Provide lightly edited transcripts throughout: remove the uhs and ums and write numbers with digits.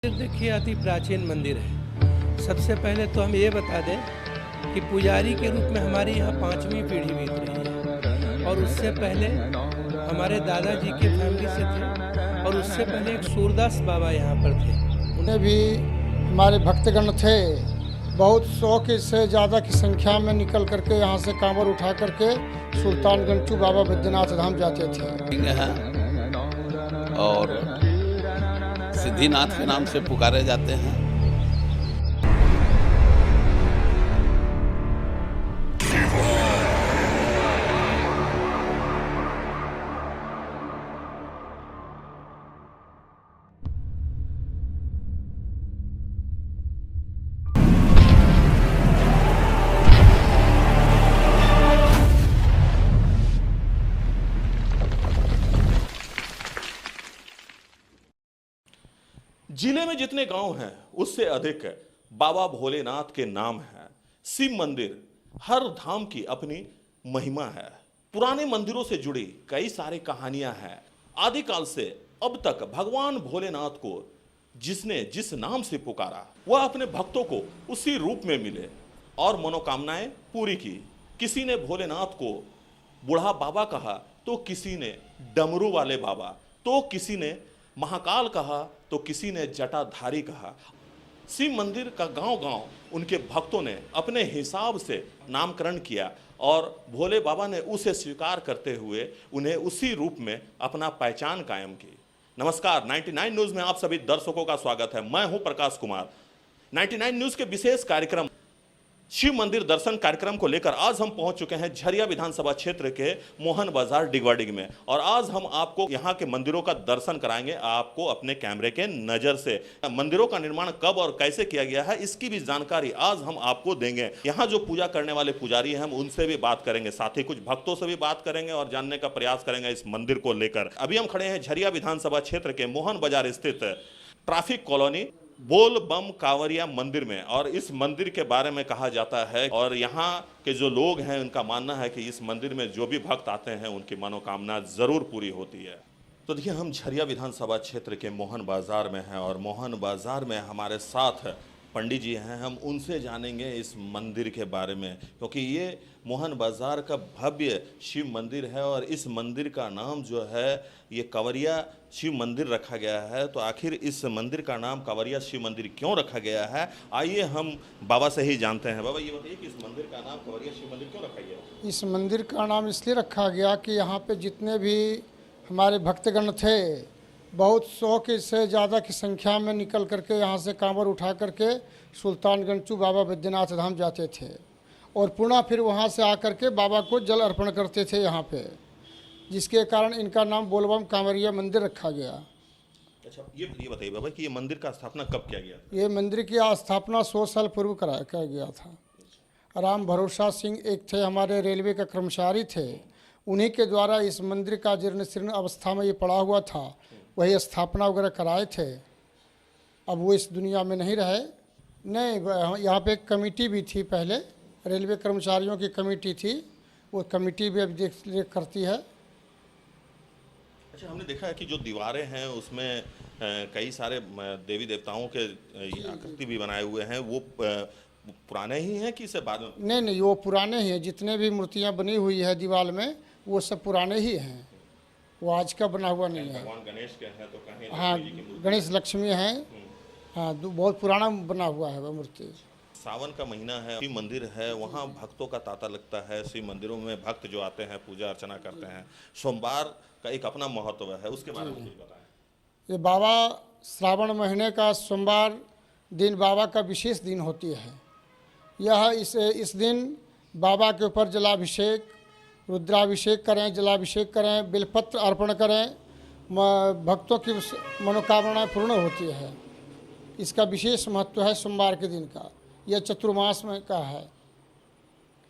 देखिए अति प्राचीन मंदिर है। सबसे पहले तो हम ये बता दें कि पुजारी के रूप में हमारी यहाँ 5वीं पीढ़ी बीत रही है और उससे पहले हमारे दादाजी के फैमिली से थे और उससे पहले एक सूरदास बाबा यहाँ पर थे। उन्हें भी हमारे भक्तगण थे, बहुत 100 से ज़्यादा की संख्या में निकल करके यहाँ से कांवर उठा करके सुल्तानगंज बाबा बैद्यनाथ धाम जाते थे। और सिद्धिनाथ के नाम से पुकारे जाते हैं। जिले में जितने गांव हैं उससे अधिक बाबा भोलेनाथ के नाम है। शिव मंदिर, हर धाम की अपनी महिमा है। पुराने मंदिरों से जुड़ी कई सारी कहानियां हैं। आदिकाल से अब तक भगवान भोलेनाथ को जिसने जिस नाम से पुकारा वह अपने भक्तों को उसी रूप में मिले और मनोकामनाएं पूरी की। किसी ने भोलेनाथ को बूढ़ा बाबा कहा तो किसी ने डमरू वाले बाबा, तो किसी ने महाकाल कहा तो किसी ने जटाधारी कहा। शिव मंदिर का गांव-गांव उनके भक्तों ने अपने हिसाब से नामकरण किया और भोले बाबा ने उसे स्वीकार करते हुए उन्हें उसी रूप में अपना पहचान कायम की। नमस्कार, 99 न्यूज में आप सभी दर्शकों का स्वागत है। मैं हूं प्रकाश कुमार। 99 न्यूज के विशेष कार्यक्रम शिव मंदिर दर्शन कार्यक्रम को लेकर आज हम पहुंच चुके हैं झरिया विधानसभा क्षेत्र के मोहन बाजार डिगवाडिग में और आज हम आपको यहां के मंदिरों का दर्शन कराएंगे। आपको अपने कैमरे के नजर से मंदिरों का निर्माण कब और कैसे किया गया है इसकी भी जानकारी आज हम आपको देंगे। यहां जो पूजा करने वाले पुजारी हैं हम उनसे भी बात करेंगे, साथ ही कुछ भक्तों से भी बात करेंगे और जानने का प्रयास करेंगे इस मंदिर को लेकर। अभी हम खड़े हैं झरिया विधानसभा क्षेत्र के मोहन बाजार स्थित ट्रैफिक कॉलोनी बोल बम कांवरिया मंदिर में और इस मंदिर के बारे में कहा जाता है और यहाँ के जो लोग हैं उनका मानना है कि इस मंदिर में जो भी भक्त आते हैं उनकी मनोकामना जरूर पूरी होती है। तो देखिए, हम झरिया विधानसभा क्षेत्र के मोहन बाजार में हैं और मोहन बाजार में हमारे साथ पंडित जी हैं। हम उनसे जानेंगे इस मंदिर के बारे में, क्योंकि ये मोहन बाजार का भव्य शिव मंदिर है और इस मंदिर का नाम जो है ये कंवरिया शिव मंदिर रखा गया है। तो आखिर इस मंदिर का नाम कंवरिया शिव मंदिर क्यों रखा गया है, आइए हम बाबा से ही जानते हैं। बाबा, ये बताइए कि इस मंदिर का नाम कंवरिया शिव मंदिर क्यों रखा गया? इस मंदिर का नाम इसलिए रखा गया कि यहाँ पे जितने भी हमारे भक्तगण थे, बहुत 100 से ज़्यादा की संख्या में निकल करके यहाँ से कांवर उठा करके सुल्तानगंज बाबा बैद्यनाथ धाम जाते थे और पुनः फिर वहाँ से आकर के बाबा को जल अर्पण करते थे यहाँ पे, जिसके कारण इनका नाम बोलबम कांवरिया मंदिर रखा गया। अच्छा, ये बताइए बाबा कि ये मंदिर का स्थापना कब किया गया था? ये मंदिर की स्थापना 100 साल पूर्व किया गया था। राम भरोसा सिंह एक थे, हमारे रेलवे का कर्मचारी थे, उन्हीं के द्वारा इस मंदिर का जीर्ण शीर्ण अवस्था में ये पड़ा हुआ था, वही स्थापना वगैरह कराए थे। अब वो इस दुनिया में नहीं रहे। नहीं, यहाँ पे एक कमेटी भी थी, पहले रेलवे कर्मचारियों की कमेटी थी, वो कमेटी भी अब देख करती है। अच्छा, हमने देखा है कि जो दीवारें हैं उसमें कई सारे देवी देवताओं के आकृति भी बनाए हुए हैं। वो पुराने ही हैं कि इससे बाद में? नहीं, वो पुराने ही हैं। जितने भी मूर्तियाँ बनी हुई है दीवार में वो सब पुराने ही हैं, वो आज का बना हुआ नहीं है। भगवान गणेश के हैं तो कहीं हाँ, गणेश लक्ष्मी हैं। हाँ, बहुत पुराना बना हुआ है वह मूर्ति। सावन का महीना है, शिव मंदिर है, वहाँ भक्तों का तांता लगता है। शिव मंदिरों में भक्त जो आते हैं पूजा अर्चना करते हैं। सोमवार का एक अपना महत्व है, उसके बारे में कुछ बताएं। ये बाबा श्रावण महीने का सोमवार दिन बाबा का विशेष दिन होती है। यह इस दिन बाबा के ऊपर जलाभिषेक, रुद्राभिषेक करें, जलाभिषेक करें, बेलपत्र अर्पण करें, भक्तों की मनोकामनाएं पूर्ण होती है। इसका विशेष महत्व है सोमवार के दिन का। यह चतुर्मास में का है।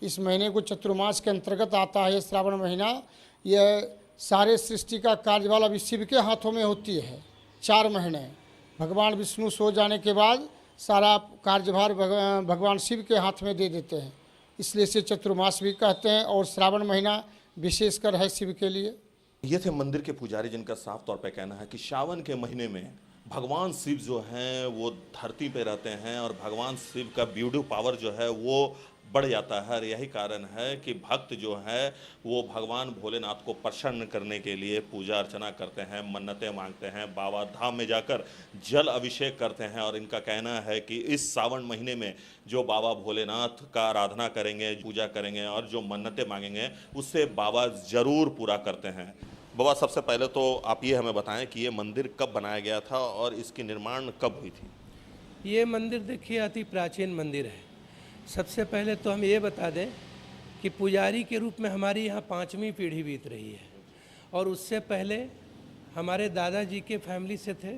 इस महीने को चतुर्मास के अंतर्गत आता है। यह श्रावण महीना, यह सारे सृष्टि का कार्यभार अभी शिव के हाथों में होती है। 4 महीने भगवान विष्णु सो जाने के बाद सारा कार्यभार भगवान शिव के हाथ में दे देते हैं, इसलिए इसे चतुर्मास भी कहते हैं और श्रावण महीना विशेषकर है शिव के लिए। ये थे मंदिर के पुजारी जिनका साफ तौर पे कहना है कि सावन के महीने में भगवान शिव जो हैं वो धरती पे रहते हैं और भगवान शिव का ब्यूटी पावर जो है वो बढ़ जाता है। और यही कारण है कि भक्त जो है वो भगवान भोलेनाथ को प्रसन्न करने के लिए पूजा अर्चना करते हैं, मन्नतें मांगते हैं, बाबा धाम में जाकर जल अभिषेक करते हैं। और इनका कहना है कि इस सावन महीने में जो बाबा भोलेनाथ का आराधना करेंगे, पूजा करेंगे और जो मन्नतें मांगेंगे उससे बाबा ज़रूर पूरा करते हैं। बाबा, सबसे पहले तो आप ये हमें बताएं कि ये मंदिर कब बनाया गया था और इसकी निर्माण कब हुई थी? ये मंदिर देखिए अति प्राचीन मंदिर है। सबसे पहले तो हम ये बता दें कि पुजारी के रूप में हमारी यहाँ 5वीं पीढ़ी बीत रही है और उससे पहले हमारे दादाजी के फैमिली से थे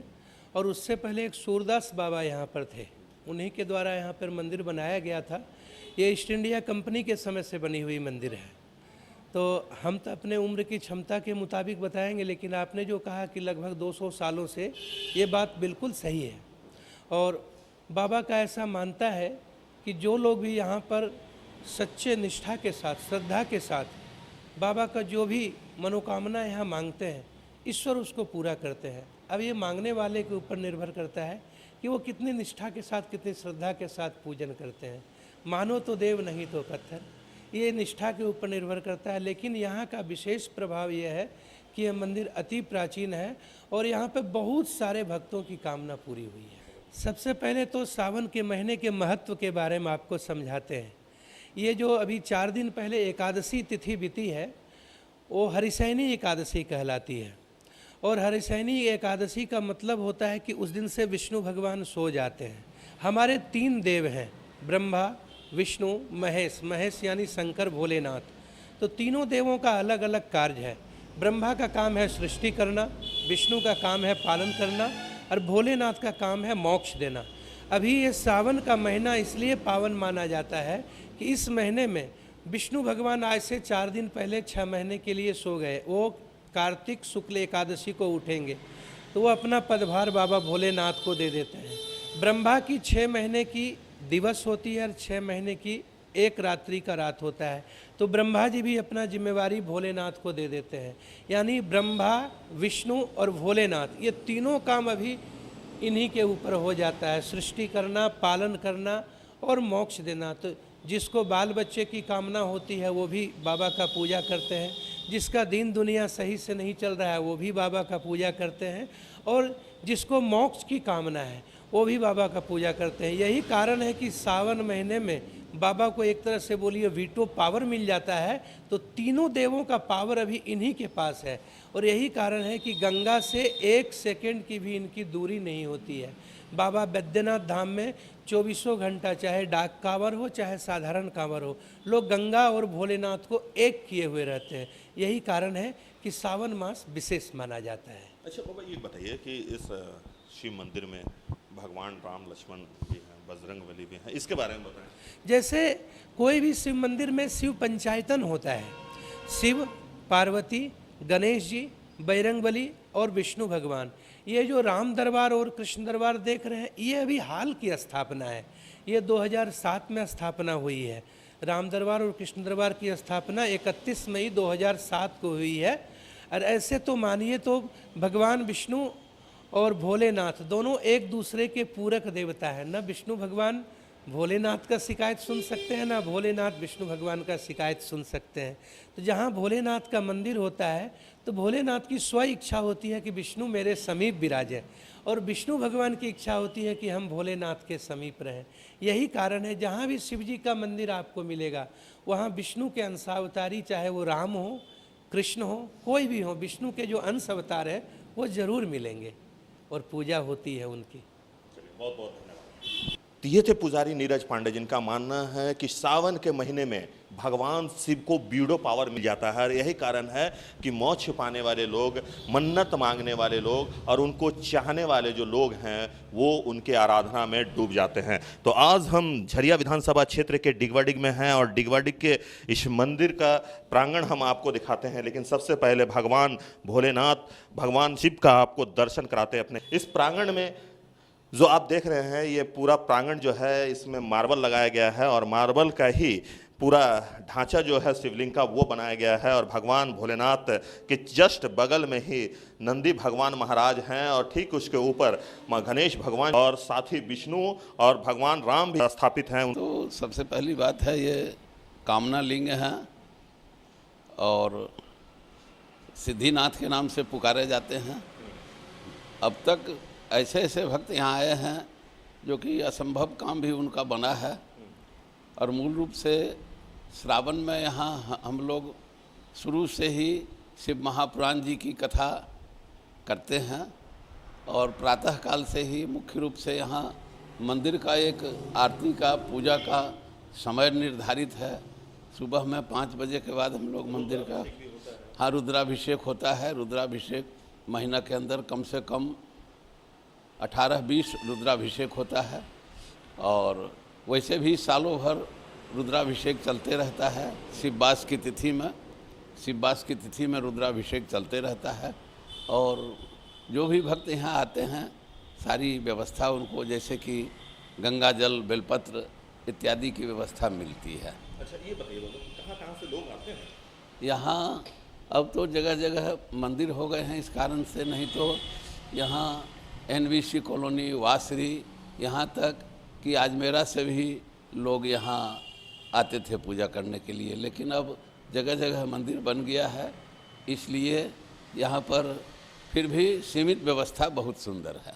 और उससे पहले एक सूरदास बाबा यहाँ पर थे, उन्हीं के द्वारा यहाँ पर मंदिर बनाया गया था। ये ईस्ट इंडिया कंपनी के समय से बनी हुई मंदिर है। तो हम तो अपने उम्र की क्षमता के मुताबिक बताएंगे, लेकिन आपने जो कहा कि लगभग 200 सालों से, ये बात बिल्कुल सही है। और बाबा का ऐसा मानता है कि जो लोग भी यहाँ पर सच्चे निष्ठा के साथ, श्रद्धा के साथ बाबा का जो भी मनोकामना यहाँ मांगते हैं, ईश्वर उसको पूरा करते हैं। अब ये मांगने वाले के ऊपर निर्भर करता है कि वो कितनी निष्ठा के साथ, कितनी श्रद्धा के साथ पूजन करते हैं। मानो तो देव नहीं तो पत्थर, ये निष्ठा के ऊपर निर्भर करता है। लेकिन यहाँ का विशेष प्रभाव ये है कि यह मंदिर अति प्राचीन है और यहाँ पे बहुत सारे भक्तों की कामना पूरी हुई है। सबसे पहले तो सावन के महीने के महत्व के बारे में आपको समझाते हैं। ये जो अभी 4 दिन पहले एकादशी तिथि बीती है वो हरिशयनी एकादशी कहलाती है। और हरिशयनी एकादशी का मतलब होता है कि उस दिन से विष्णु भगवान सो जाते हैं। हमारे 3 देव हैं, ब्रह्मा, विष्णु, महेश। महेश यानी शंकर भोलेनाथ। तो तीनों देवों का अलग अलग कार्य है। ब्रह्मा का काम है सृष्टि करना, विष्णु का काम है पालन करना और भोलेनाथ का काम है मोक्ष देना। अभी ये सावन का महीना इसलिए पावन माना जाता है कि इस महीने में विष्णु भगवान आज से 4 दिन पहले 6 महीने के लिए सो गए। वो कार्तिक शुक्ल एकादशी को उठेंगे तो वो अपना पदभार बाबा भोलेनाथ को दे देते हैं। ब्रह्मा की 6 महीने की दिवस होती है और 6 महीने की 1 रात्रि का रात होता है। तो ब्रह्मा जी भी अपना जिम्मेवारी भोलेनाथ को दे देते हैं। यानी ब्रह्मा, विष्णु और भोलेनाथ, ये तीनों काम अभी इन्हीं के ऊपर हो जाता है, सृष्टि करना, पालन करना और मोक्ष देना। तो जिसको बाल बच्चे की कामना होती है वो भी बाबा का पूजा करते हैं, जिसका दीन दुनिया सही से नहीं चल रहा है वो भी बाबा का पूजा करते हैं, और जिसको मोक्ष की कामना है वो भी बाबा का पूजा करते हैं। यही कारण है कि सावन महीने में बाबा को एक तरह से बोलिए वीटो पावर मिल जाता है। तो तीनों देवों का पावर अभी इन्हीं के पास है और यही कारण है कि गंगा से 1 सेकंड की भी इनकी दूरी नहीं होती है। बाबा बैद्यनाथ धाम में 24 घंटा, चाहे डाक कांवर हो चाहे साधारण कांवर हो, लोग गंगा और भोलेनाथ को एक किए हुए रहते हैं। यही कारण है कि सावन मास विशेष माना जाता है। अच्छा बाबा, ये बताइए कि इस शिव मंदिर में भगवान राम, लक्ष्मण भी हैं, बजरंगबली भी हैं, इसके बारे में बताएं। जैसे कोई भी शिव मंदिर में शिव पंचायतन होता है। शिव, पार्वती, गणेश जी, बजरंगबली और विष्णु भगवान। ये जो राम दरबार और कृष्ण दरबार देख रहे हैं ये अभी हाल की स्थापना है। ये 2007 में स्थापना हुई है। राम दरबार और कृष्ण दरबार की स्थापना 31 मई 2007 को हुई है। और ऐसे तो मानिए तो भगवान विष्णु और भोलेनाथ दोनों एक दूसरे के पूरक देवता है। न विष्णु भगवान भोलेनाथ का शिकायत सुन सकते हैं, ना भोलेनाथ विष्णु भगवान का शिकायत सुन सकते हैं। तो जहाँ भोलेनाथ का मंदिर होता है तो भोलेनाथ की स्व इच्छा होती है कि विष्णु मेरे समीप विराजे, और विष्णु भगवान की इच्छा होती है कि हम भोलेनाथ के समीप रहें। यही कारण है जहाँ भी शिव जी का मंदिर आपको मिलेगा वहाँ विष्णु के अंशावतारी, चाहे वो राम हो, कृष्ण हो, कोई भी हो, विष्णु के जो अंश अवतार है वो जरूर मिलेंगे और पूजा होती है उनकी। बहुत बहुत धन्यवाद। तो ये थे पुजारी नीरज पांडे, जिनका मानना है कि सावन के महीने में भगवान शिव को बीड़ो पावर मिल जाता है। और यही कारण है कि मोक्ष पाने वाले लोग, मन्नत मांगने वाले लोग और उनको चाहने वाले जो लोग हैं वो उनके आराधना में डूब जाते हैं। तो आज हम झरिया विधानसभा क्षेत्र के डिगवाडिग में हैं और डिगवाडिग के इस मंदिर का प्रांगण हम आपको दिखाते हैं। लेकिन सबसे पहले भगवान भोलेनाथ, भगवान शिव का आपको दर्शन कराते हैं। अपने इस प्रांगण में जो आप देख रहे हैं ये पूरा प्रांगण जो है इसमें मार्बल लगाया गया है और मार्बल का ही पूरा ढांचा जो है शिवलिंग का वो बनाया गया है और भगवान भोलेनाथ के जस्ट बगल में ही नंदी भगवान महाराज हैं और ठीक उसके ऊपर माँ गणेश भगवान और साथ ही विष्णु और भगवान राम भी स्थापित हैं। तो सबसे पहली बात है ये कामना लिंग है और सिद्धिनाथ के नाम से पुकारे जाते हैं। अब तक ऐसे ऐसे भक्त यहाँ आए हैं जो कि असंभव काम भी उनका बना है और मूल रूप से श्रावण में यहाँ हम लोग शुरू से ही शिव महापुराण जी की कथा करते हैं और प्रातःकाल से ही मुख्य रूप से यहाँ मंदिर का एक आरती का पूजा का समय निर्धारित है। सुबह में 5 बजे के बाद हम लोग मंदिर का रुद्राभिषेक होता है। रुद्राभिषेक महीना के अंदर कम से कम 18-20 रुद्राभिषेक होता है और वैसे भी सालों भर रुद्राभिषेक चलते रहता है। शिववास की तिथि में रुद्राभिषेक चलते रहता है और जो भी भक्त यहाँ आते हैं सारी व्यवस्था उनको जैसे कि गंगा जल बेलपत्र इत्यादि की व्यवस्था मिलती है। अच्छा ये बताइए कहाँ से लोग आते हैं यहाँ? अब तो जगह जगह मंदिर हो गए हैं इस कारण से, नहीं तो यहाँ NVC कॉलोनी वासरी यहाँ तक कि आजमेरा से भी लोग यहाँ आते थे पूजा करने के लिए, लेकिन अब जगह जगह मंदिर बन गया है इसलिए यहाँ पर फिर भी सीमित व्यवस्था बहुत सुंदर है।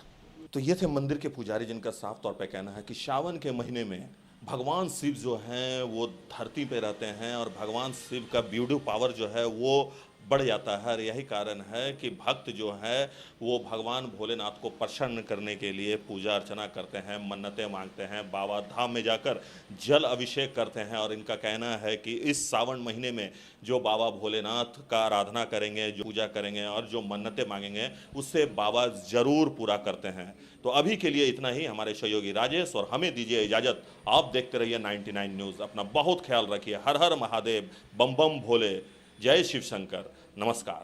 तो ये थे मंदिर के पुजारी जिनका साफ तौर पे कहना है कि सावन के महीने में भगवान शिव जो हैं वो धरती पे रहते हैं और भगवान शिव का ब्यूटी पावर जो है वो बढ़ जाता है। और यही कारण है कि भक्त जो है वो भगवान भोलेनाथ को प्रसन्न करने के लिए पूजा अर्चना करते हैं, मन्नतें मांगते हैं, बाबा धाम में जाकर जल अभिषेक करते हैं। और इनका कहना है कि इस सावन महीने में जो बाबा भोलेनाथ का आराधना करेंगे, जो पूजा करेंगे और जो मन्नतें मांगेंगे उससे बाबा ज़रूर पूरा करते हैं। तो अभी के लिए इतना ही। हमारे सहयोगी राजेश और हमें दीजिए इजाज़त। आप देखते रहिए 99 न्यूज़। अपना बहुत ख्याल रखिए। हर हर महादेव, बम बम भोले, जय शिव शंकर। नमस्कार।